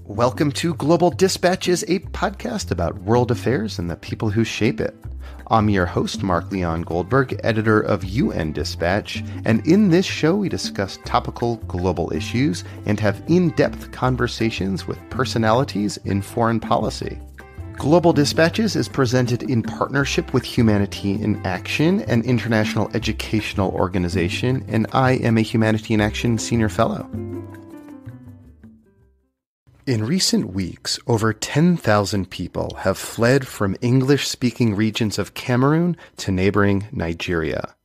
Welcome to Global Dispatches, a podcast about world affairs and the people who shape it. I'm your host, Mark Leon Goldberg, editor of UN Dispatch, and in this show we discuss topical global issues and have in-depth conversations with personalities in foreign policy. Global Dispatches is presented in partnership with Humanity in Action, an international educational organization, and I am a Humanity in Action Senior Fellow. In recent weeks, over 10,000 people have fled from English-speaking regions of Cameroon to neighboring Nigeria.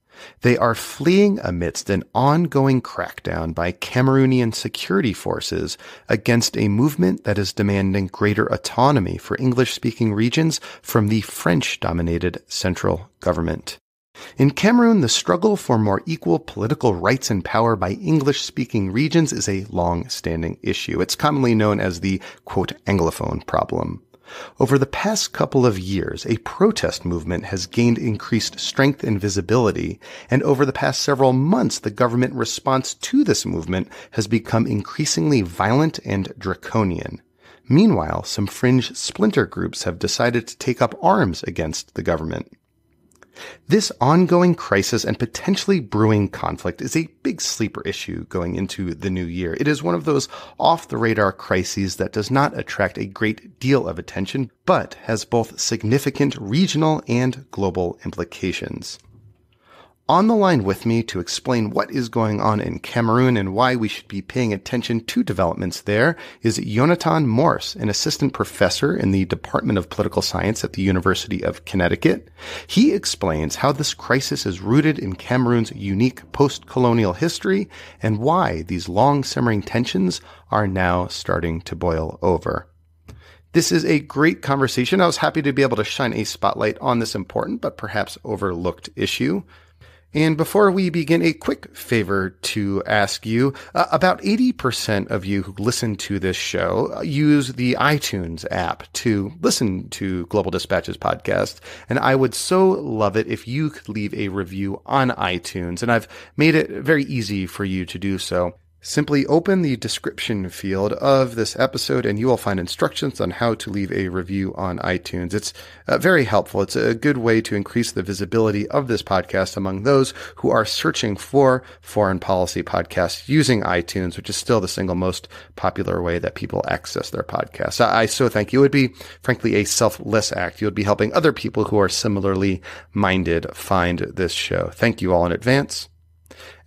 They are fleeing amidst an ongoing crackdown by Cameroonian security forces against a movement that is demanding greater autonomy for English-speaking regions from the French-dominated central government. In Cameroon, the struggle for more equal political rights and power by English-speaking regions is a long-standing issue. It's commonly known as the, quote, Anglophone problem. Over the past couple of years, a protest movement has gained increased strength and visibility, and over the past several months, the government response to this movement has become increasingly violent and draconian. Meanwhile, some fringe splinter groups have decided to take up arms against the government. This ongoing crisis and potentially brewing conflict is a big sleeper issue going into the new year. It is one of those off-the-radar crises that does not attract a great deal of attention, but has both significant regional and global implications. On the line with me to explain what is going on in Cameroon and why we should be paying attention to developments there is Jonathan Morse, an assistant professor in the Department of Political Science at the University of Connecticut. He explains how this crisis is rooted in Cameroon's unique post-colonial history and why these long-simmering tensions are now starting to boil over. This is a great conversation. I was happy to be able to shine a spotlight on this important but perhaps overlooked issue. And before we begin, a quick favor to ask you. About 80% of you who listen to this show use the iTunes app to listen to Global Dispatches podcast. And I would so love it if you could leave a review on iTunes. And I've made it very easy for you to do so. Simply open the description field of this episode and you will find instructions on how to leave a review on iTunes. It's very helpful. It's a good way to increase the visibility of this podcast among those who are searching for foreign policy podcasts using iTunes, which is still the single most popular way that people access their podcasts. I so thank you. It would be, frankly, a selfless act. You would be helping other people who are similarly minded find this show. Thank you all in advance.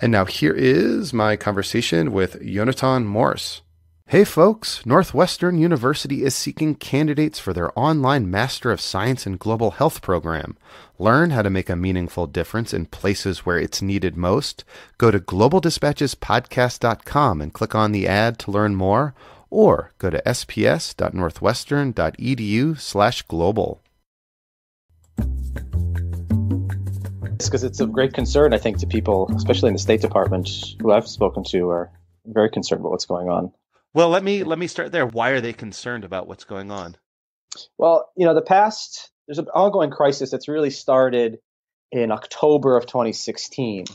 And now here is my conversation with Jonathan Morse. Hey folks, Northwestern University is seeking candidates for their online Master of Science in Global Health program. Learn how to make a meaningful difference in places where it's needed most. Go to globaldispatchespodcast.com and click on the ad to learn more, or go to sps.northwestern.edu/global. Because it's a great concern, I think, to people, especially in the State Department, who I've spoken to, are very concerned about what's going on. Well, let me start there. Why are they concerned about what's going on? Well, there's an ongoing crisis that's really started in October of 2016,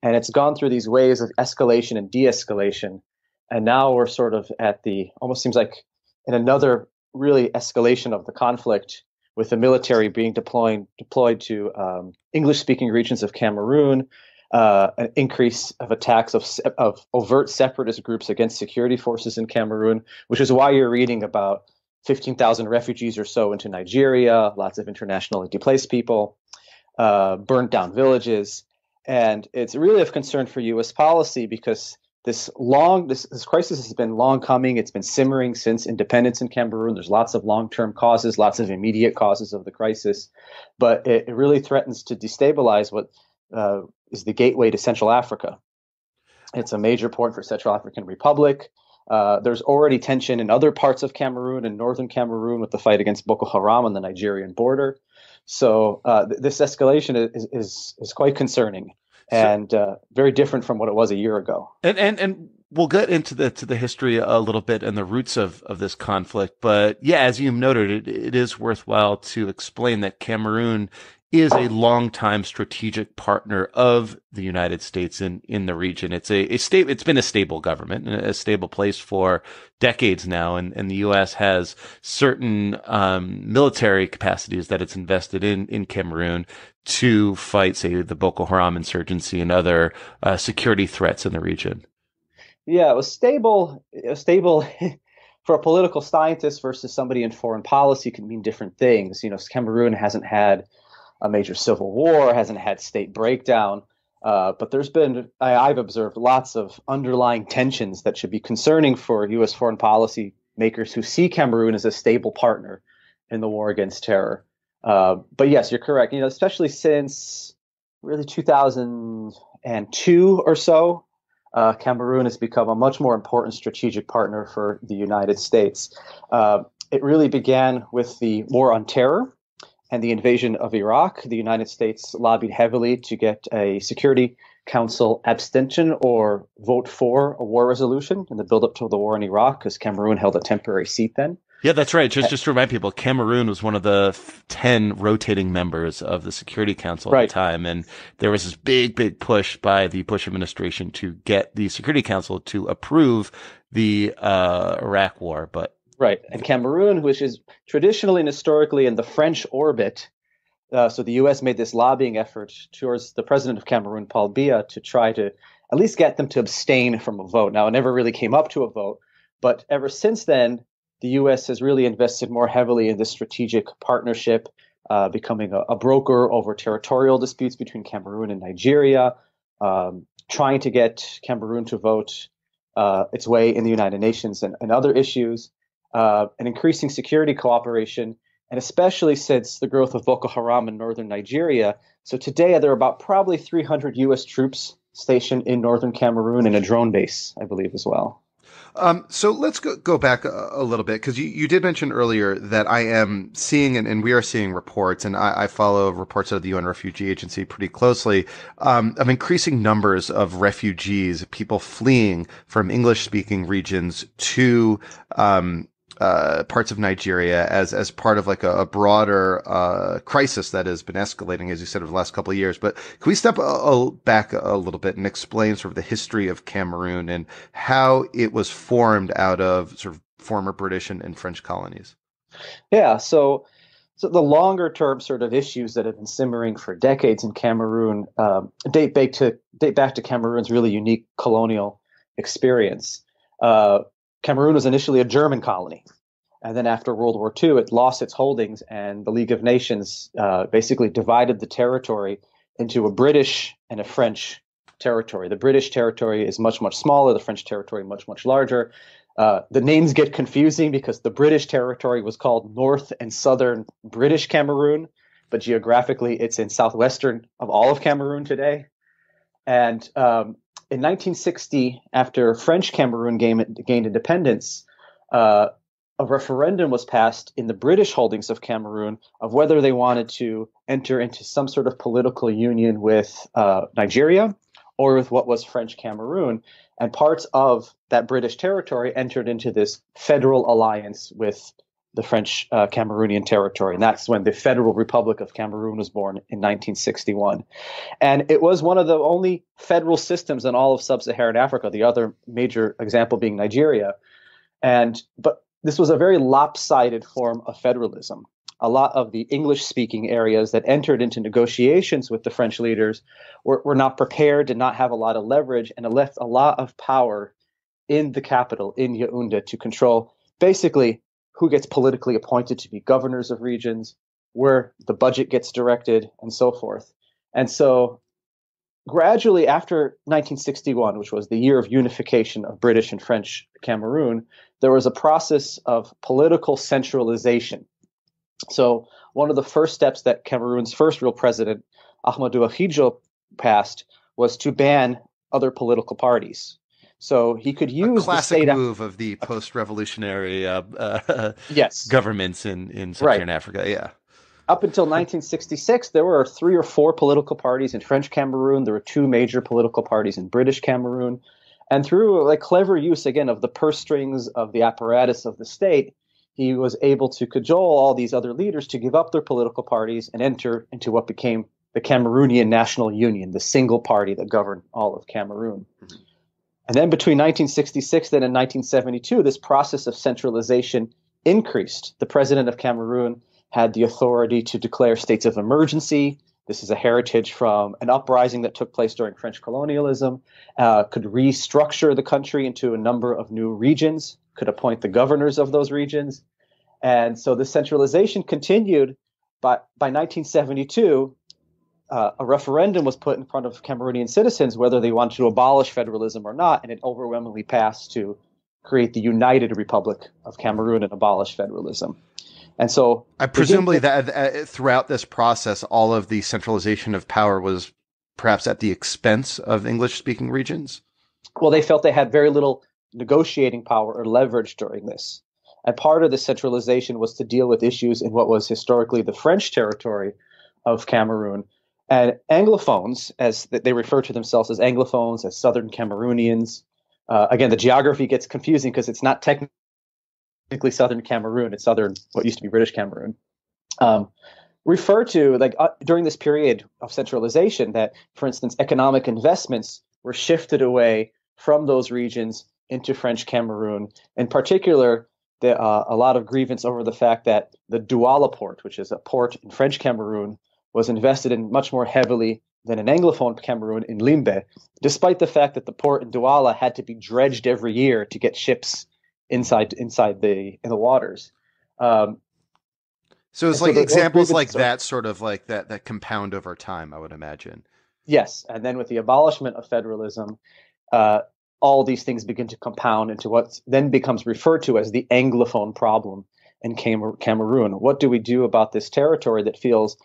and it's gone through these waves of escalation and de-escalation, and now we're sort of at almost seems like in another really escalation of the conflict, with the military being deployed to English-speaking regions of Cameroon, an increase of attacks of overt separatist groups against security forces in Cameroon, which is why you're reading about 15,000 refugees or so into Nigeria, lots of internationally displaced people, burnt down villages. And it's really of concern for U.S. policy because this crisis has been long coming. It's been simmering since independence in Cameroon. There's lots of long-term causes, lots of immediate causes of the crisis, but it really threatens to destabilize what is the gateway to Central Africa. It's a major port for Central African Republic. There's already tension in other parts of Cameroon and northern Cameroon with the fight against Boko Haram on the Nigerian border. So this escalation is quite concerning. And very different from what it was a year ago. And we'll get into the history a little bit and the roots of this conflict. But yeah, as you've noted, it is worthwhile to explain that Cameroon is a longtime strategic partner of the United States in the region. It's it's been a stable government, a stable place for decades now, and the U.S. has certain military capacities that it's invested in Cameroon to fight, say, the Boko Haram insurgency and other security threats in the region. Yeah, it was stable. Stable for a political scientist versus somebody in foreign policy can mean different things. Cameroon hasn't had a major civil war, hasn't had state breakdown, but I've observed lots of underlying tensions that should be concerning for U.S. foreign policy makers who see Cameroon as a stable partner in the war against terror. But yes, you're correct. Especially since really 2002 or so, Cameroon has become a much more important strategic partner for the United States. It really began with the war on terror and the invasion of Iraq. The United States lobbied heavily to get a Security Council abstention or vote for a war resolution in the buildup to the war in Iraq, because Cameroon held a temporary seat then. Yeah, that's right. Just to remind people, Cameroon was one of the 10 rotating members of the Security Council at the time. And there was this big push by the Bush administration to get the Security Council to approve the Iraq war. Right. And Cameroon, which is traditionally and historically in the French orbit, so the U.S. made this lobbying effort towards the president of Cameroon, Paul Biya, to try to at least get them to abstain from a vote. Now, it never really came up to a vote, but ever since then, the U.S. has really invested more heavily in this strategic partnership, becoming a broker over territorial disputes between Cameroon and Nigeria, trying to get Cameroon to vote its way in the United Nations and other issues, and increasing security cooperation, and especially since the growth of Boko Haram in northern Nigeria. So today there are about probably 300 U.S. troops stationed in northern Cameroon and a drone base, I believe, as well. So let's go back a little bit, because you did mention earlier that I am seeing, and we are seeing reports, and I follow reports out of the UN Refugee Agency pretty closely, of increasing numbers of refugees, people fleeing from English-speaking regions to parts of Nigeria as part of like a broader crisis that has been escalating, as you said, over the last couple of years. But can we step back a little bit and explain sort of the history of Cameroon and how it was formed out of sort of former British and French colonies? Yeah, so the longer term sort of issues that have been simmering for decades in Cameroon date back to Cameroon's really unique colonial experience. Cameroon was initially a German colony, and then after World War II, it lost its holdings, and the League of Nations basically divided the territory into a British and a French territory. The British territory is much smaller, the French territory much larger. The names get confusing because the British territory was called North and Southern British Cameroon, but geographically it's in southwestern of all of Cameroon today. And in 1960, after French Cameroon gained independence, a referendum was passed in the British holdings of Cameroon of whether they wanted to enter into some sort of political union with Nigeria or with what was French Cameroon. And parts of that British territory entered into this federal alliance with the French Cameroonian territory. And that's when the Federal Republic of Cameroon was born in 1961. And it was one of the only federal systems in all of sub-Saharan Africa, the other major example being Nigeria. But this was a very lopsided form of federalism. A lot of the English-speaking areas that entered into negotiations with the French leaders were not prepared, did not have a lot of leverage, and it left a lot of power in the capital, in Yaoundé, to control basically who gets politically appointed to be governors of regions, where the budget gets directed, and so forth. And so gradually after 1961, which was the year of unification of British and French Cameroon, there was a process of political centralization. So one of the first steps that Cameroon's first real president, Ahmadou Ahidjo, passed was to ban other political parties. So he could use a classic move of the post-revolutionary yes. governments in Sub-Saharan Africa. Yeah. Up until 1966, there were 3 or 4 political parties in French Cameroon. There were 2 major political parties in British Cameroon. And through clever use, again, of the purse strings of the apparatus of the state, he was able to cajole all these other leaders to give up their political parties and enter into what became the Cameroonian National Union, the single party that governed all of Cameroon. Mm-hmm. And then between 1966 and 1972, this process of centralization increased. The president of Cameroon had the authority to declare states of emergency. This is a heritage from an uprising that took place during French colonialism, could restructure the country into a number of new regions, could appoint the governors of those regions. And so the centralization continued. But by 1972, a referendum was put in front of Cameroonian citizens whether they wanted to abolish federalism or not, and it overwhelmingly passed to create the United Republic of Cameroon and abolish federalism. And so I presumably that throughout this process, all of the centralization of power was perhaps at the expense of English-speaking regions? Well, they felt they had very little negotiating power or leverage during this. And part of the centralization was to deal with issues in what was historically the French territory of Cameroon. And Anglophones, as they refer to themselves as Anglophones, as Southern Cameroonians. Again, the geography gets confusing because it's not technically Southern Cameroon, it's what used to be British Cameroon. Refer to, during this period of centralization, that, for instance, economic investments were shifted away from those regions into French Cameroon. In particular, a lot of grievance over the fact that the Douala port, which is a port in French Cameroon, was invested in much more heavily than in Anglophone Cameroon in Limbe, despite the fact that the port in Douala had to be dredged every year to get ships inside the waters. So it's like examples like that, sort of like that compound over time, I would imagine. Yes, and then with the abolishment of federalism, all these things begin to compound into what then becomes referred to as the Anglophone problem in Cameroon. What do we do about this territory that feels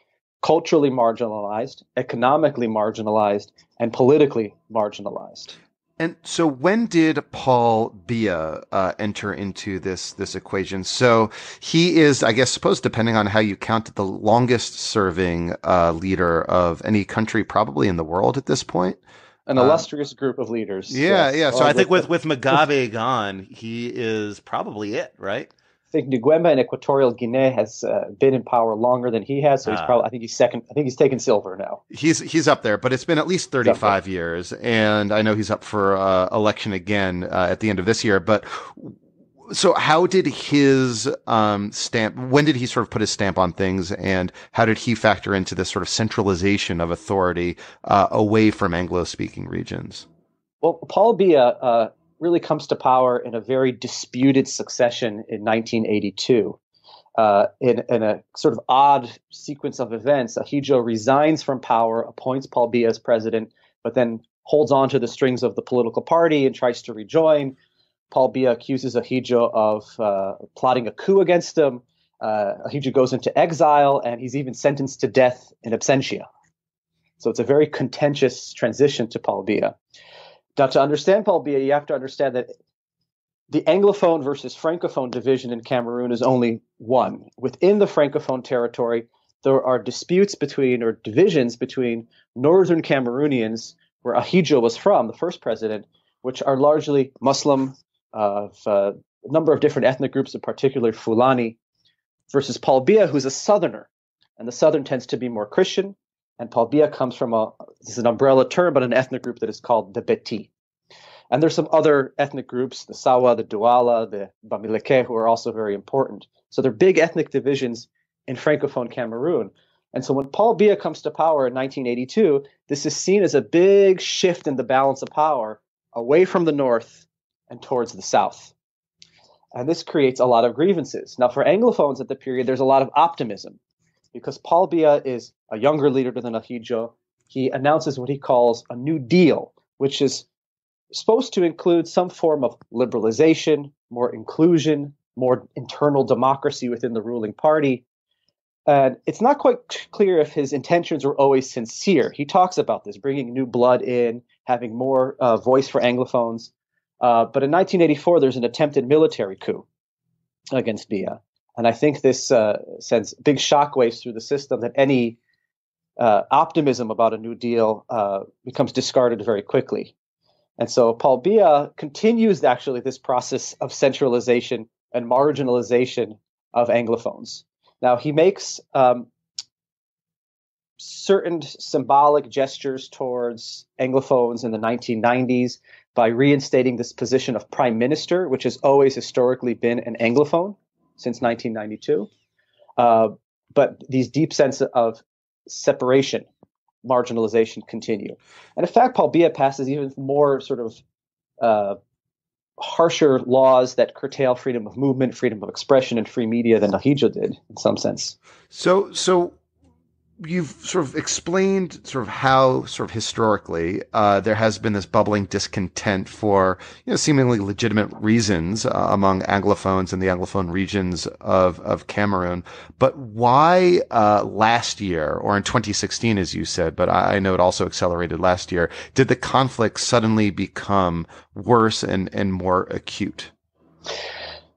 culturally marginalized, economically marginalized, and politically marginalized? And so when did Paul Biya enter into this equation? So he is, I guess, supposed, depending on how you count it, the longest serving leader of any country probably in the world at this point. An illustrious group of leaders. Yeah, yes. Yeah. So I think with Mugabe gone, he is probably it, right? I think Nguema in Equatorial Guinea has been in power longer than he has, so he's probably. I think he's second. I think he's taken silver now. He's up there, but it's been at least 35 years, and I know he's up for election again at the end of this year. But so, how did his stamp? When did he sort of put his stamp on things, and how did he factor into this sort of centralization of authority away from Anglo-speaking regions? Well, Paul Biya really comes to power in a very disputed succession in 1982. In a sort of odd sequence of events, Ahidjo resigns from power, appoints Paul Biya as president, but then holds on to the strings of the political party and tries to rejoin. Paul Biya accuses Ahidjo of plotting a coup against him. Ahidjo goes into exile, and he's even sentenced to death in absentia. So it's a very contentious transition to Paul Biya. Now, to understand Paul Biya, you have to understand that the Anglophone versus Francophone division in Cameroon is only one. Within the Francophone territory, there are disputes divisions between northern Cameroonians, where Ahidjo was from, the first president, which are largely Muslim, of a number of different ethnic groups, in particular Fulani, versus Paul Biya, who's a southerner. And the southern tends to be more Christian. And Paul Biya comes from this is an umbrella term, but an ethnic group that is called the Beti. And there's some other ethnic groups, the Sawa, the Douala, the Bamileke, who are also very important. So they're big ethnic divisions in Francophone Cameroon. And so when Paul Biya comes to power in 1982, this is seen as a big shift in the balance of power away from the north and towards the south. And this creates a lot of grievances. Now, for Anglophones at the period, there's a lot of optimism, because Paul Biya is a younger leader than Ahidjo. He announces what he calls a New Deal, which is supposed to include some form of liberalization, more inclusion, more internal democracy within the ruling party. And it's not quite clear if his intentions were always sincere. He talks about this, bringing new blood in, having more voice for Anglophones. But in 1984, there's an attempted military coup against Biya. And I think this sends big shockwaves through the system, that any optimism about a New Deal becomes discarded very quickly. And so Paul Biya continues actually this process of centralization and marginalization of Anglophones. Now, he makes certain symbolic gestures towards Anglophones in the 1990s by reinstating this position of prime minister, which has always historically been an Anglophone since 1992. But these deep sense of separation, marginalization continue. And in fact, Paul Biya passes even more sort of harsher laws that curtail freedom of movement, freedom of expression, and free media than Nahijo did in some sense. So you've sort of explained sort of how sort of historically there has been this bubbling discontent for seemingly legitimate reasons among Anglophones in the Anglophone regions of Cameroon. But why last year, or in 2016, as you said, but I know it also accelerated last year, did the conflict suddenly become worse and more acute?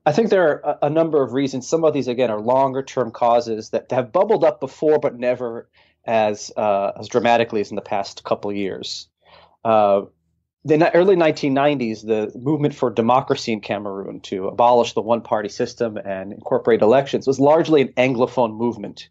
I think there are a number of reasons. Some of these, again, are longer-term causes that have bubbled up before, but never as dramatically as in the past couple of years. In the early 1990s, the movement for democracy in Cameroon to abolish the one-party system and incorporate elections was largely an Anglophone movement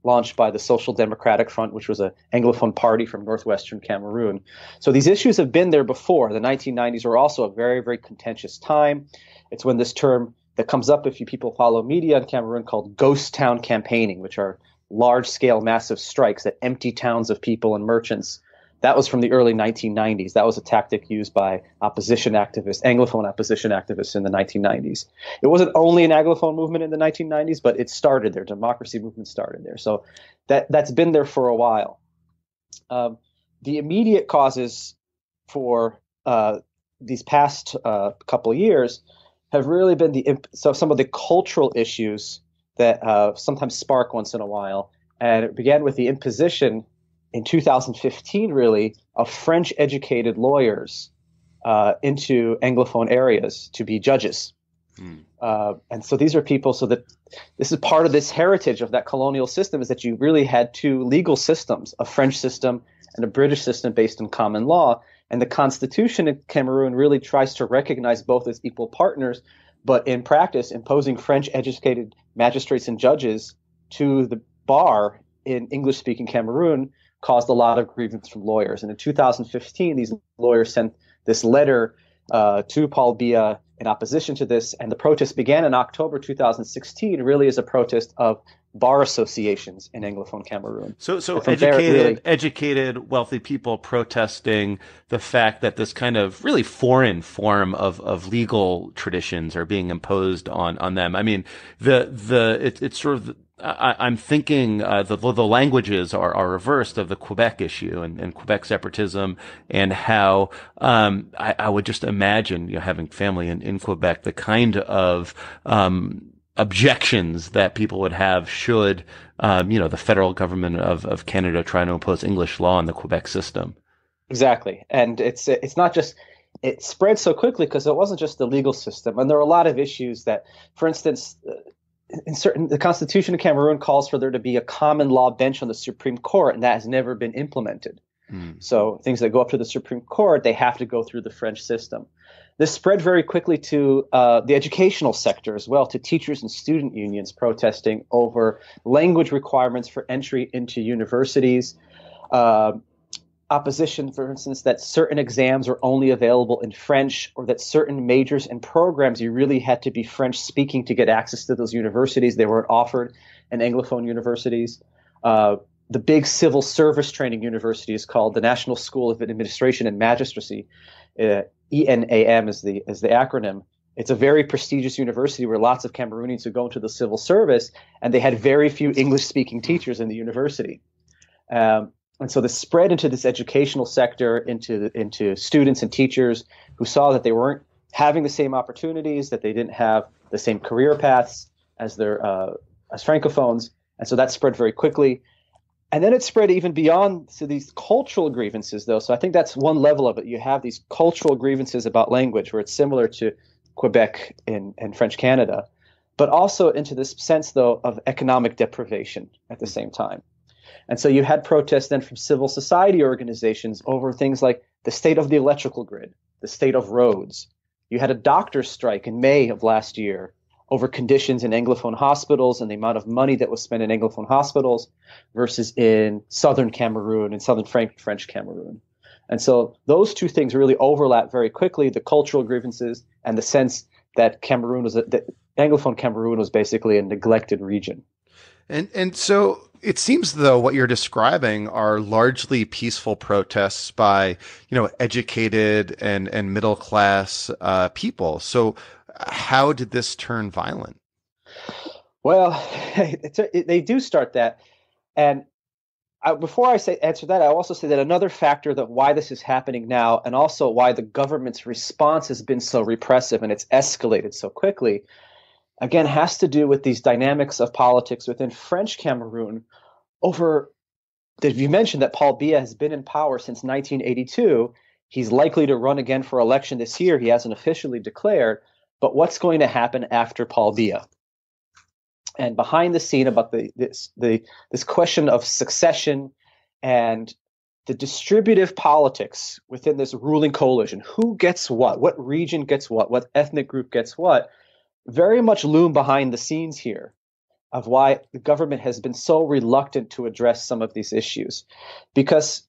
launched by the Social Democratic Front, which was an Anglophone party from northwestern Cameroon. So these issues have been there before. The 1990s were also a very, very contentious time. It's when this term that comes up if you people follow media in Cameroon called ghost town campaigning, which are large-scale, massive strikes that empty towns of people and merchants. That was from the early 1990s. That was a tactic used by opposition activists, Anglophone opposition activists in the 1990s. It wasn't only an Anglophone movement in the 1990s, but it started there. Democracy movement started there. So that's been there for a while. The immediate causes for these past couple of years have really been some of the cultural issues that sometimes spark once in a while. And it began with the imposition in 2015, really, of French-educated lawyers into Anglophone areas to be judges. And so these are people, so that this is part of this heritage of that colonial system, is that you really had two legal systems, a French system and a British system based on common law. And the constitution in Cameroon really tries to recognize both as equal partners, but in practice, imposing French-educated magistrates and judges to the bar in English-speaking Cameroon caused a lot of grievance from lawyers. And in 2015, these lawyers sent this letter to Paul Biya in opposition to this, and the protest began in October 2016, really as a protest of bar associations in Anglophone Cameroon. So educated, wealthy people protesting the fact that this kind of really foreign form of legal traditions are being imposed on them. I mean, it's sort of, I'm thinking the languages are reversed of the Quebec issue and Quebec separatism, and how I would just imagine, having family in Quebec, the kind of objections that people would have should the federal government of Canada try to impose English law on the Quebec system. Exactly, and it's not just. It spread so quickly because it wasn't just the legal system, and there are a lot of issues that, for instance. The Constitution of Cameroon calls for there to be a common law bench on the Supreme Court, and that has never been implemented. So things that go up to the Supreme Court, they have to go through the French system. This spread very quickly to the educational sector as well, to teachers and student unions protesting over language requirements for entry into universities. Opposition, for instance, that certain exams are only available in French, or that certain majors and programs you really had to be French speaking to get access to those universities. They weren't offered in Anglophone universities. The big civil service training university is called the National School of Administration and Magistracy. ENAM is the acronym. It's a very prestigious university where lots of Cameroonians who go into the civil service, and they had very few English-speaking teachers in the university. And so this spread into this educational sector, into students and teachers who saw that they weren't having the same opportunities, that they didn't have the same career paths as as Francophones. And so that spread very quickly. And then it spread even beyond to these cultural grievances, though. So I think that's one level of it. You have these cultural grievances about language, where it's similar to Quebec and French Canada, but also into this sense, though, of economic deprivation at the same time. And so you had protests then from civil society organizations over things like the state of the electrical grid, the state of roads. You had a doctor's strike in May of last year over conditions in Anglophone hospitals and the amount of money that was spent in Anglophone hospitals versus in Southern Cameroon and Southern French Cameroon. And so those two things really overlap very quickly, the cultural grievances and the sense that that Anglophone Cameroon was basically a neglected region. And so it seems, though, what you're describing are largely peaceful protests by, educated and middle class people. So how did this turn violent? Well, they do start that. And before I answer that, I'll also say that another factor that why this is happening now, and also why the government's response has been so repressive and it's escalated so quickly, again, has to do with these dynamics of politics within French Cameroon over that you mentioned that Paul Biya has been in power since 1982. He's likely to run again for election this year. He hasn't officially declared. But what's going to happen after Paul Biya? And behind the scene about this question of succession and the distributive politics within this ruling coalition, who gets what region gets what ethnic group gets what, very much loom behind the scenes here of why the government has been so reluctant to address some of these issues. Because,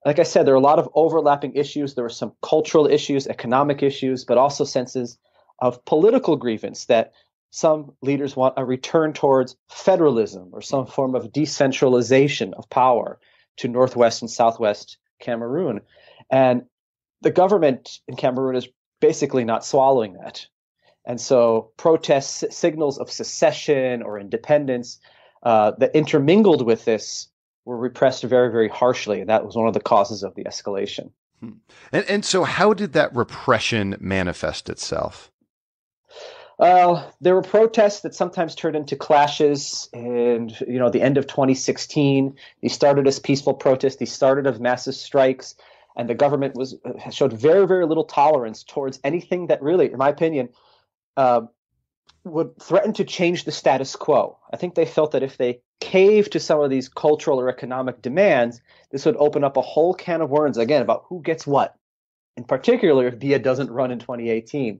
like I said, there are a lot of overlapping issues. There were some cultural issues, economic issues, but also senses of political grievance that some leaders want a return towards federalism or some form of decentralization of power to Northwest and Southwest Cameroon. And the government in Cameroon is basically not swallowing that. And so protests, signals of secession or independence that intermingled with this were repressed very, very harshly. And that was one of the causes of the escalation. And so how did that repression manifest itself? There were protests that sometimes turned into clashes. And, the end of 2016, these started as peaceful protests. These started as massive strikes. And the government showed very, very little tolerance towards anything that really, in my opinion, would threaten to change the status quo. I think they felt that if they caved to some of these cultural or economic demands, this would open up a whole can of worms, again, about who gets what, in particular if Biya doesn't run in 2018.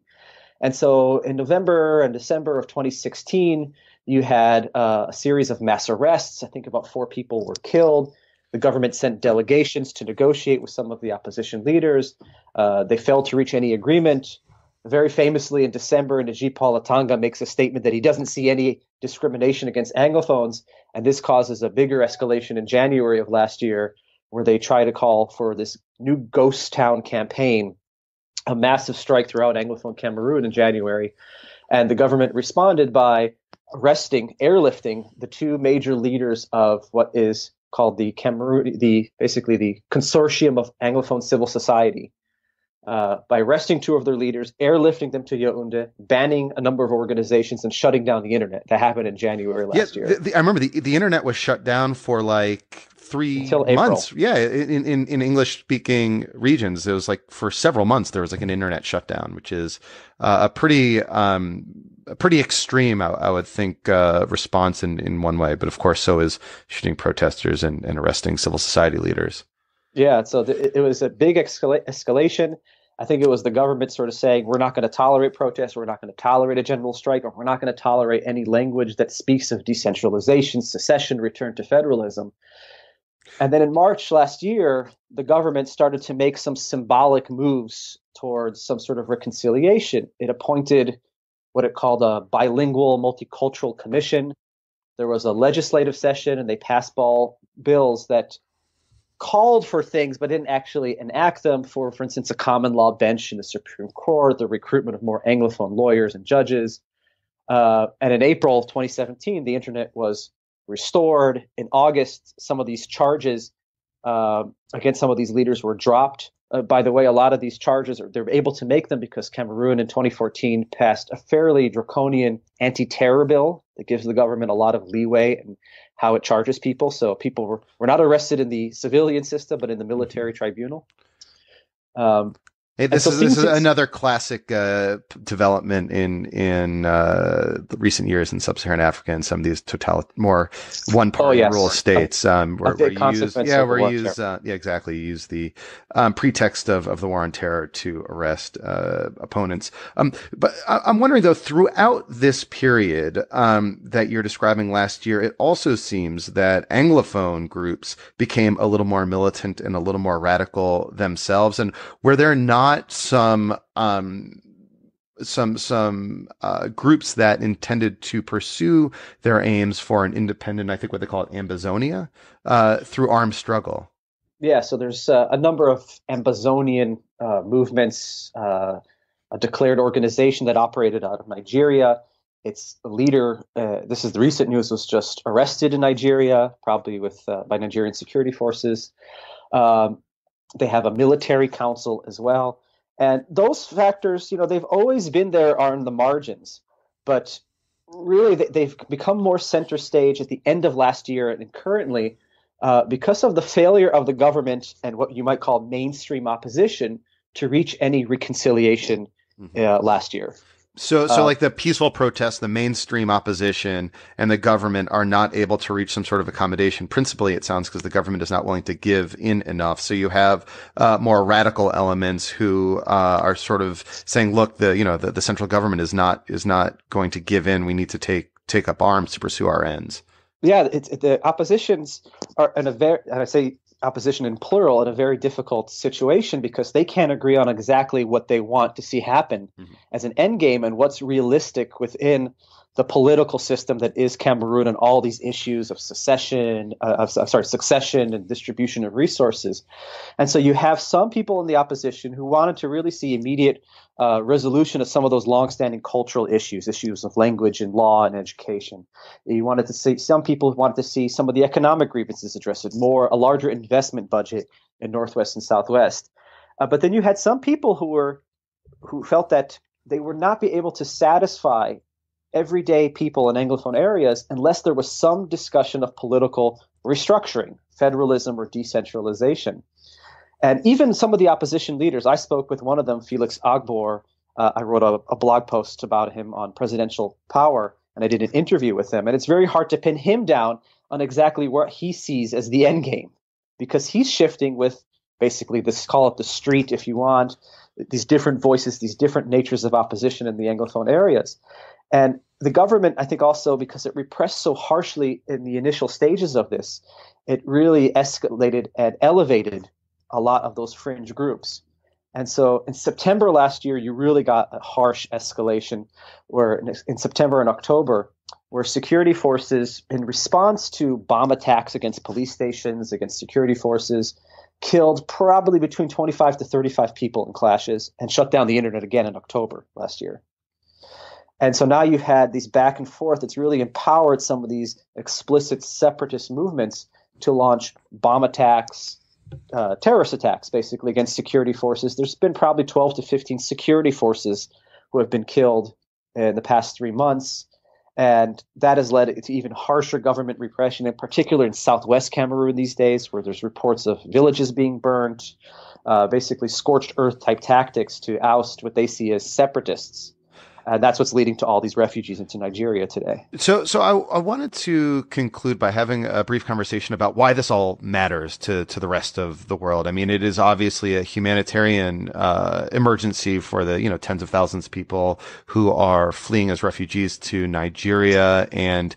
And so in November and December of 2016, you had a series of mass arrests. I think about 4 people were killed. The government sent delegations to negotiate with some of the opposition leaders. They failed to reach any agreement. Very famously in December, Najib Paul makes a statement that he doesn't see any discrimination against Anglophones. And this causes a bigger escalation in January of last year, where they try to call for this new ghost town campaign, a massive strike throughout Anglophone Cameroon in January. And the government responded by airlifting the 2 major leaders of what is called the basically the Consortium of Anglophone Civil Society. By arresting 2 of their leaders, airlifting them to Yaoundé, banning a number of organizations, and shutting down the internet. That happened in January last year. I remember the internet was shut down for like 3 months. April. Yeah, in English speaking regions, it was like for several months there was like an internet shutdown, which is a pretty extreme, I would think, response in one way. But of course, so is shooting protesters and arresting civil society leaders. Yeah, so it was a big escalation. I think it was the government sort of saying, we're not going to tolerate protests, we're not going to tolerate a general strike, or we're not going to tolerate any language that speaks of decentralization, secession, return to federalism. And then in March last year, the government started to make some symbolic moves towards some sort of reconciliation. It appointed what it called a bilingual multicultural commission. There was a legislative session, and they passed bills that called for things but didn't actually enact them. For instance, a common law bench in the Supreme Court, the recruitment of more Anglophone lawyers and judges. And in April of 2017, the internet was restored. In August, some of these charges against some of these leaders were dropped. By the way, a lot of these charges, they're able to make them because Cameroon in 2014 passed a fairly draconian anti-terror bill that gives the government a lot of leeway in how it charges people. So people were not arrested in the civilian system, but in the military tribunal. Hey, And this so is things, another classic development in the recent years in sub-Saharan Africa and some of these more oh one-party rule yes, states a where big you use consequence of the where war you on terror. use exactly, you use the pretext of the war on terror to arrest opponents. But I'm wondering though, throughout this period that you're describing last year, it also seems that Anglophone groups became a little more militant and a little more radical themselves. And were there not some groups that intended to pursue their aims for an independent, I think what they call it, Ambazonia, through armed struggle? Yeah, so there's a number of Ambazonian movements, a declared organization that operated out of Nigeria. Its leader, this is the recent news, was just arrested in Nigeria, probably with by Nigerian security forces. Um, they have a military council as well. And those factors, they've always been there on the margins, but really they've become more center stage at the end of last year and currently because of the failure of the government and what you might call mainstream opposition to reach any reconciliation last year. So like the peaceful protests, the mainstream opposition, and the government are not able to reach some sort of accommodation. Principally, it sounds because the government is not willing to give in enough. So you have more radical elements who are sort of saying, "Look, the central government is not going to give in. We need to take up arms to pursue our ends." Yeah, the oppositions are in a very, and I say opposition in plural, in a very difficult situation because they can't agree on exactly what they want to see happen as an end game and what's realistic within the political system that is Cameroon and all these issues of succession and distribution of resources. And so you have some people in the opposition who wanted to really see immediate resolution of some of those longstanding cultural issues of language and law and education. You wanted to see some people wanted to see some of the economic grievances addressed, a larger investment budget in Northwest and Southwest. But then you had some people who felt that they would not be able to satisfy everyday people in Anglophone areas unless there was some discussion of political restructuring, federalism, or decentralization. And even some of the opposition leaders, I spoke with one of them, Felix Agbor. I wrote a blog post about him on presidential power, and I did an interview with him. And it's very hard to pin him down on exactly what he sees as the end game, because he's shifting with basically this, call it the street if you want, these different voices, these different natures of opposition in the Anglophone areas. And the government, I think also because it repressed so harshly in the initial stages of this, it really escalated and elevated a lot of those fringe groups. And so in September last year, you really got a harsh escalation where in September and October, where security forces, in response to bomb attacks against police stations, against security forces, killed probably between 25 to 35 people in clashes and shut down the internet again in October last year. And so now you've had these back and forth. It's really empowered some of these explicit separatist movements to launch bomb attacks, terrorist attacks, basically, against security forces. There's been probably 12 to 15 security forces who have been killed in the past 3 months. And that has led to even harsher government repression, in particular in Southwest Cameroon these days, where there's reports of villages being burnt, basically scorched earth type tactics to oust what they see as separatists. And that's what's leading to all these refugees into Nigeria today. So I wanted to conclude by having a brief conversation about why this all matters to the rest of the world. I mean, it is obviously a humanitarian emergency for the tens of thousands of people who are fleeing as refugees to Nigeria, and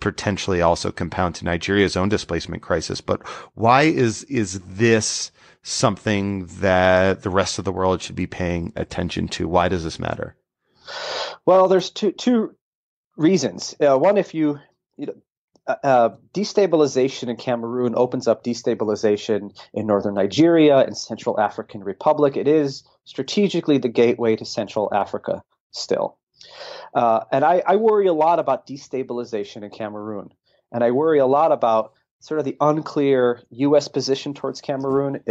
potentially also compound to Nigeria's own displacement crisis. But why is this something that the rest of the world should be paying attention to? Why does this matter? Well, there's two reasons. One, if destabilization in Cameroon opens up destabilization in northern Nigeria and Central African Republic. It is strategically the gateway to Central Africa still. And I worry a lot about destabilization in Cameroon. And I worry a lot about sort of the unclear U.S. position towards Cameroon,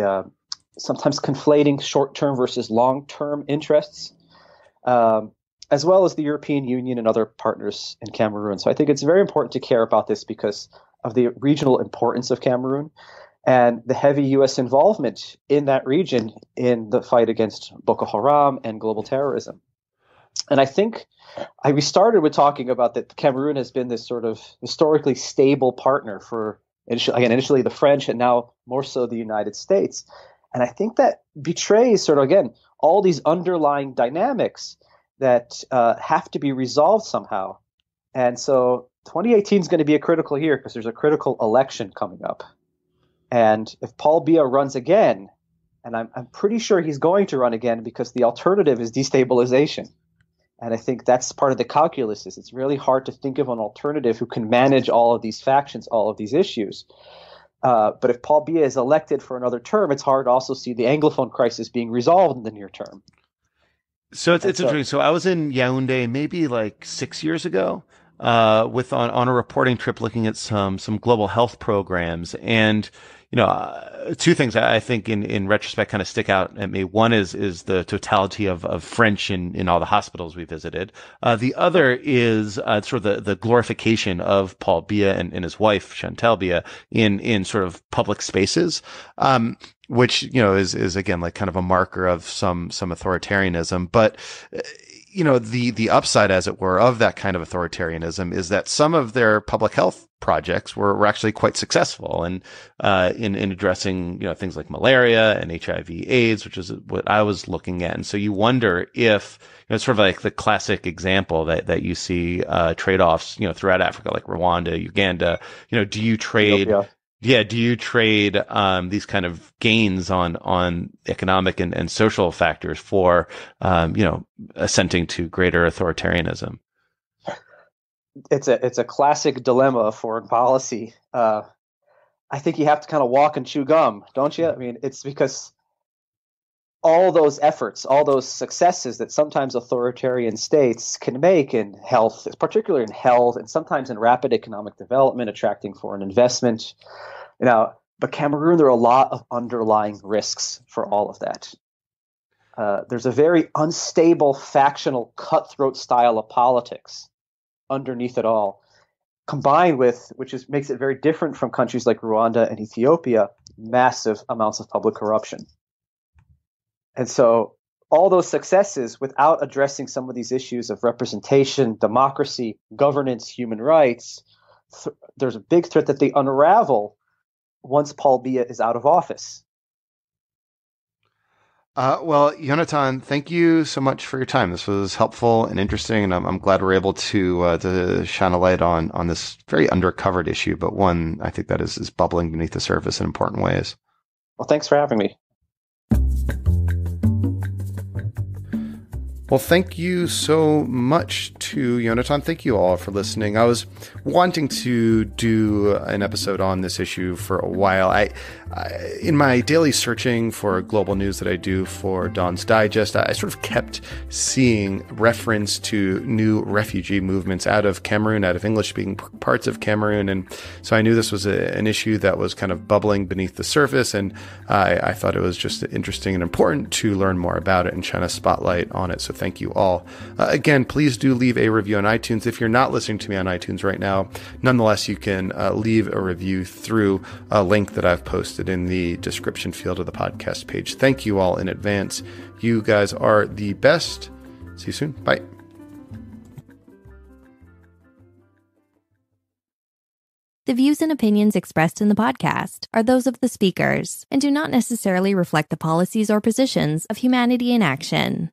sometimes conflating short-term versus long-term interests. As well as the European Union and other partners in Cameroon. So I think it's very important to care about this because of the regional importance of Cameroon. and the heavy U.S. involvement in that region in the fight against Boko Haram and global terrorism. And I think we started with talking about that Cameroon has been this sort of historically stable partner for, initially the French and now more so the United States. And I think that betrays sort of, again, all these underlying dynamics that have to be resolved somehow. And so 2018 is going to be a critical year because there's a critical election coming up. And if Paul Biya runs again, and I'm pretty sure he's going to run again because the alternative is destabilization. And I think that's part of the calculus. Is it's really hard to think of an alternative who can manage all of these factions, all of these issues. But if Paul Biya is elected for another term, it's hard to also see the Anglophone crisis being resolved in the near term. So it's interesting. So I was in Yaoundé maybe like 6 years ago, on a reporting trip looking at some global health programs, and two things I think in retrospect kind of stick out at me. One is the totality of French in all the hospitals we visited. The other is sort of the glorification of Paul Biya and his wife Chantal Biya in sort of public spaces. Which, is again, like kind of a marker of some authoritarianism. But, the upside, as it were, of that kind of authoritarianism is that some of their public health projects were actually quite successful in addressing, things like malaria and HIV/AIDS, which is what I was looking at. And so you wonder if, it's sort of like the classic example that you see, trade-offs, throughout Africa, like Rwanda, Uganda, do you trade? Ethiopia. Yeah, do you trade these kind of gains on economic and social factors for assenting to greater authoritarianism? It's a classic dilemma of foreign policy. I think you have to kind of walk and chew gum, don't you? I mean, it's because all those efforts, all those successes that sometimes authoritarian states can make in health, particularly in health, and sometimes in rapid economic development, attracting foreign investment. But Cameroon, there are a lot of underlying risks for all of that. There's a very unstable, factional, cutthroat style of politics underneath it all, combined with, makes it very different from countries like Rwanda and Ethiopia, massive amounts of public corruption. And so all those successes, without addressing some of these issues of representation, democracy, governance, human rights, there's a big threat that they unravel once Paul Biya is out of office. Well, Jonathan, thank you so much for your time. This was helpful and interesting, and I'm glad we're able to shine a light on this very undercovered issue, but one I think that is bubbling beneath the surface in important ways. Well, thanks for having me. Well, thank you so much to Jonathan. Thank you all for listening. I was wanting to do an episode on this issue for a while. I in my daily searching for global news that I do for Dawn's Digest, I sort of kept seeing reference to new refugee movements out of Cameroon, out of English-speaking parts of Cameroon. And so I knew this was an issue that was kind of bubbling beneath the surface. And I thought it was just interesting and important to learn more about it and shine a spotlight on it. So thank you all. Again, please do leave a review on iTunes. If you're not listening to me on iTunes right now, nonetheless, you can leave a review through a link that I've posted in the description field of the podcast page. Thank you all in advance. You guys are the best. See you soon. Bye. The views and opinions expressed in the podcast are those of the speakers and do not necessarily reflect the policies or positions of Humanity in Action.